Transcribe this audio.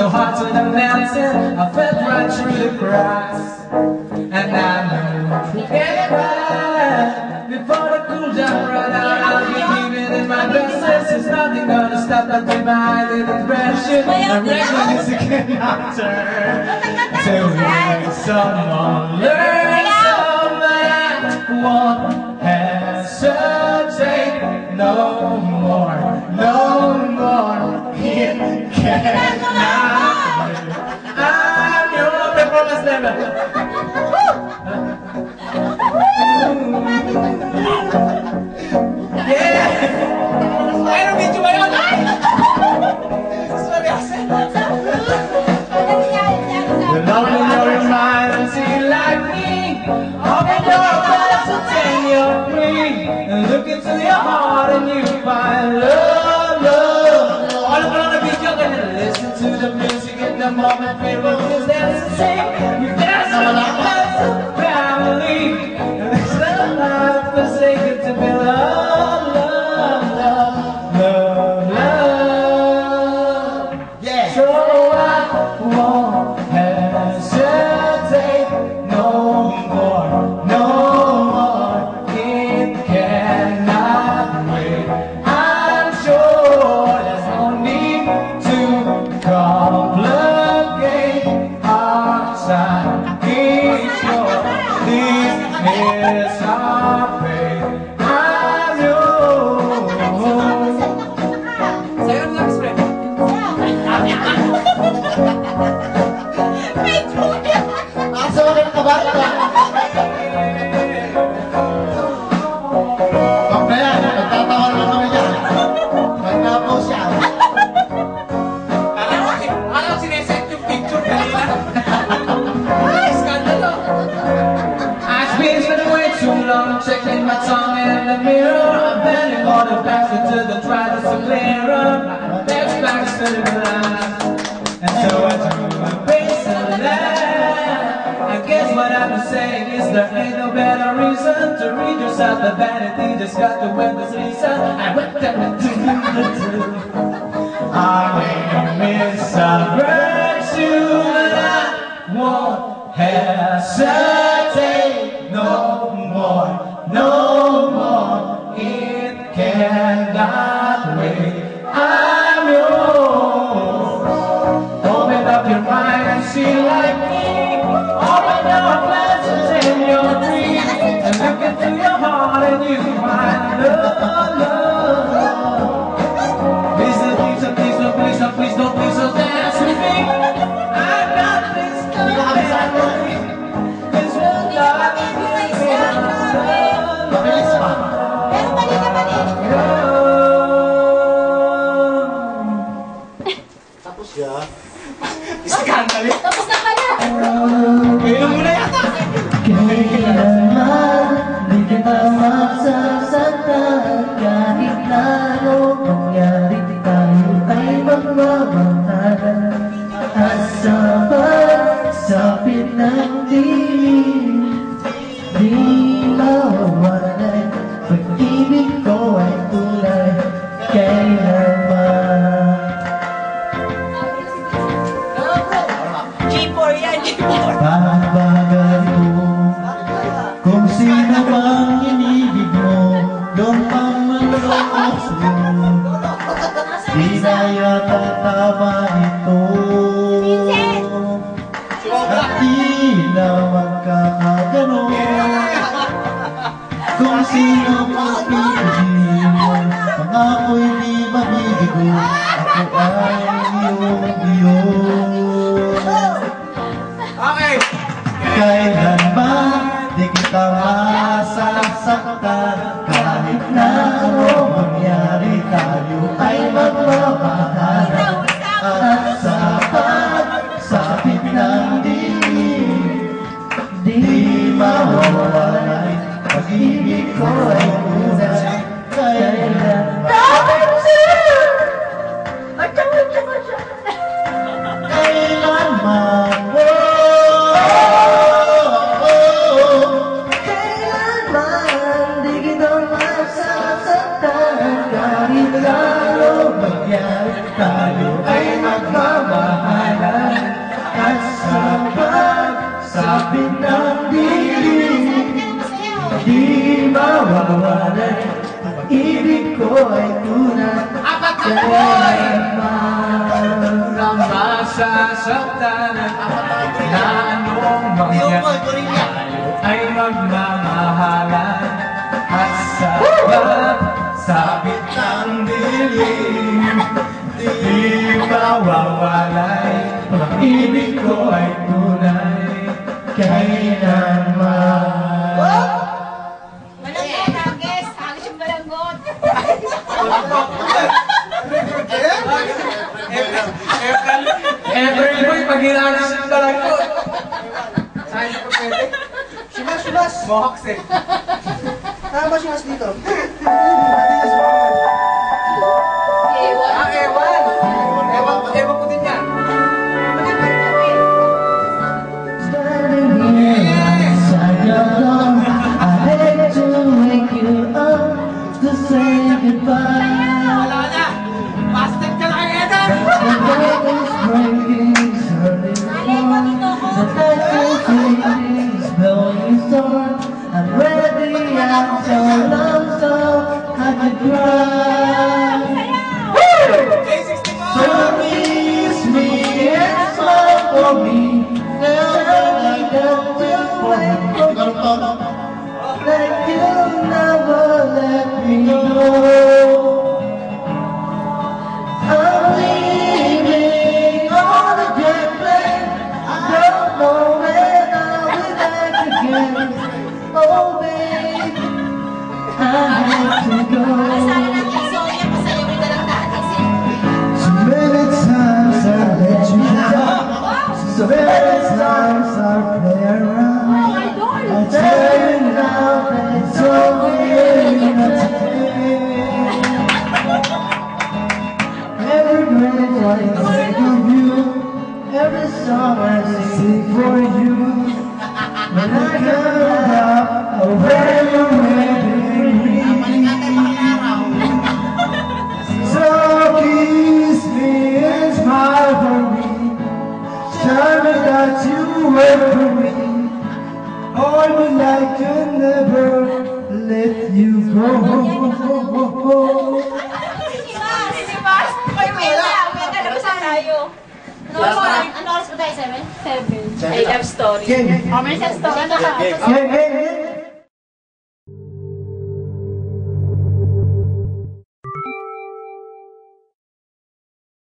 so hard to the mountain, I felt right through the cracks. And I knew forget right before the cool down run out. I'll be leaving in my best sense. There's nothing gonna stop that divine depression. And reckless again I turn till someone learns someone won't hesitate no more, no more. It cannot wait. I'm your promised never. Look into your heart and you find love, love. All around the beat, you're gonna listen to the music in the moment. Feel what is dance and sing. You dance with your friends and family. And it's the life forsaken to be love, love, love, love, love. Yeah. So I won't hesitate no more, no more. It cannot wait. I'm sure there's no need to complicate our time. It's yours. This is our fate. I'm yours. Checking my tongue in the mirror, I'm bending all the backs until the trials are clearer. There's backs to the glass, and so I do my base and laugh. I guess what I'm saying is there ain't no better reason to read yourself the vanity just got to win this reason. I went down to the truth. I may miss a virtue, but I won't hesitate no more. No more, it cannot wait. I'm yours. Open up your mind and see like me. Open your glasses and your dreams, and look into your heart and you find love, love. Please, please, please, no, please, no, please, no, please, no, dance with me. I got this memory. This will not be tapos ya. Iskandal eh. Tapos na pala. Kailan mo na yata? Kailanman di kita magsasaktan. Kahit na ano mangyari tayo ay magmamahalan. At sa pagsapit ng dilim, di mawawalan. Pag-ibig ko ay tunay kailanman. G4 yan, G4. Pagbagal ko kung sino bang inibig mo, yung pamanlokos mo, di na yata tama ito. At di na magkakaganon. Kung sino pang pipigil mo, pangako'y di mabibigo. Ako ay iyong. Okay. Kailanman di kita masasaktan. Kahit na ano mangyari tayo ay magmamahalan. At sa pagsapit ng dilim, di mawawala. Pag-ibig ko ay tunay kailanman. Kailanman, kailanman di kita masasaktan. Kahit lalo mangyari tayo ay magmamahalan. sabit ng dilim, di mawawalay. Pag-ibig ko ay tunay, kailanman. Nang masasaktan na anong mangyari, tayo ay magmamahalan. At sabit ng dilim, di mawawalay. Pag-ibig ko ay tunay, kailanman. Every boy, pag hinanas ng balangkot. Saan ko pwede? Simas! Mohawks eh. Tama ba simas dito? Ah, ewan! Ewan ko din yan. Standing here outside your door, I hate to wake you up to say goodbye. Wala na! Bastard ka lang, Eden! The day is breaking, early morning. The night is fading, blowing storm. I'm ready, I'm so lonesome, I could cry. So kiss me and smile for me. Now I got to wait for you. Like you never let me go. I'm leaving on a jet plane. I don't know when I'll be back again. Oh babe, I have to go. So many times I let you down. So many times I play around. I tell you now that it's okay not to stay. Every breath I take of you, every song I sing for you. When I come up, where you're waiting me. So kiss me and smile for me. Tell me that you wait for me. I would like to never let you go. Ano oras ba tayo? 7? 7. I love story. Game. Oh, may story. Ano ka? Game.